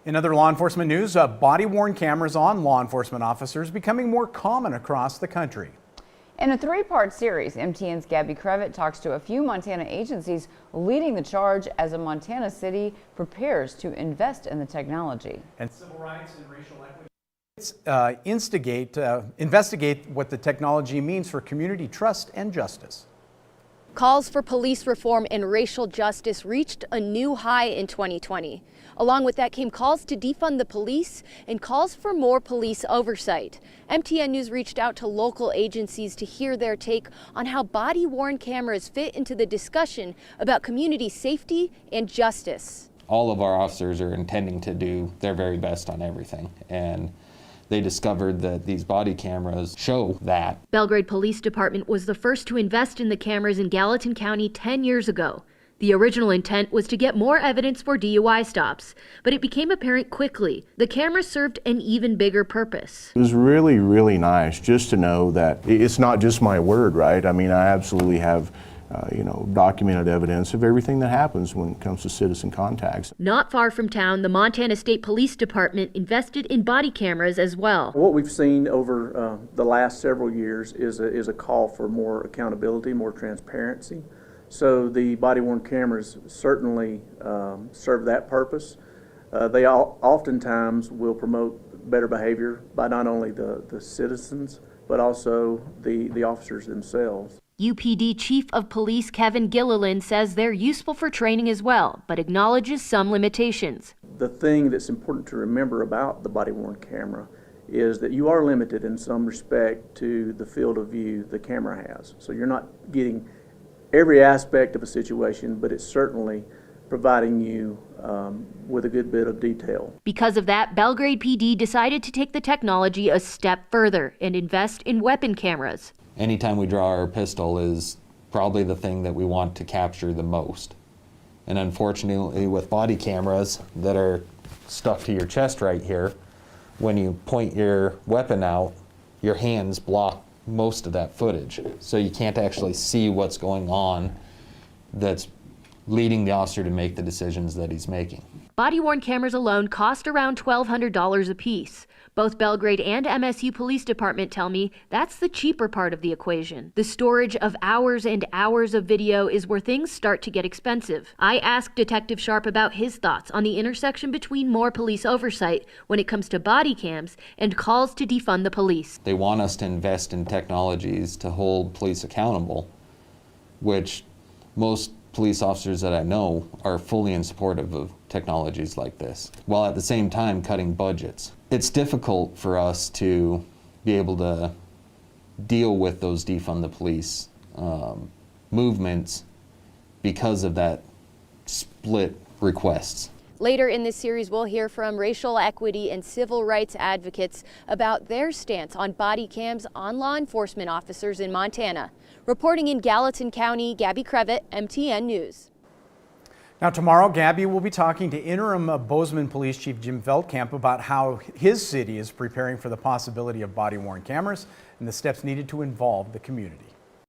In other law enforcement news, body-worn cameras on law enforcement officers becoming more common across the country. In a three-part series, MTN's Gabby Crevitt talks to a few Montana agencies leading the charge as a Montana city prepares to invest in the technology. And civil rights and racial equity investigate what the technology means for community trust and justice. Calls for police reform and racial justice reached a new high in 2020. Along with that came calls to defund the police and calls for more police oversight. MTN News reached out to local agencies to hear their take on how body-worn cameras fit into the discussion about community safety and justice. All of our officers are intending to do their very best on everything, and they discovered that these body cameras show that. Belgrade Police Department was the first to invest in the cameras in Gallatin County 10 years ago. The original intent was to get more evidence for DUI stops, but it became apparent quickly the cameras served an even bigger purpose. It was really, really nice just to know that it's not just my word, right? I mean, I absolutely have documented evidence of everything that happens when it comes to citizen contacts. Not far from town, the Montana State Police Department invested in body cameras as well. What we've seen over the last several years is a call for more accountability, more transparency. So the body-worn cameras certainly serve that purpose. They oftentimes will promote better behavior by not only the citizens, but also the officers themselves. UPD Chief of Police Kevin Gilliland says they're useful for training as well, but acknowledges some limitations. The thing that's important to remember about the body-worn camera is that you are limited in some respect to the field of view the camera has. So you're not getting every aspect of a situation, but it's certainly providing you with a good bit of detail. Because of that, Belgrade PD decided to take the technology a step further and invest in weapon cameras. Anytime we draw our pistol is probably the thing that we want to capture the most. And unfortunately, with body cameras that are stuck to your chest right here, when you point your weapon out, your hands block most of that footage. So you can't actually see what's going on that's leading the officer to make the decisions that he's making. Body-worn cameras alone cost around $1,200 a piece. Both Belgrade and MSU Police Department tell me that's the cheaper part of the equation. The storage of hours and hours of video is where things start to get expensive. I asked Detective Sharp about his thoughts on the intersection between more police oversight when it comes to body cams and calls to defund the police. They want us to invest in technologies to hold police accountable, which most police officers that I know are fully in support of technologies like this, while at the same time cutting budgets. It's difficult for us to be able to deal with those defund the police movements because of that split requests. Later in this series, we'll hear from racial equity and civil rights advocates about their stance on body cams on law enforcement officers in Montana. Reporting in Gallatin County, Gabby Crevitt, MTN News. Now tomorrow, Gabby will be talking to interim Bozeman Police Chief Jim Veldkamp about how his city is preparing for the possibility of body-worn cameras and the steps needed to involve the community.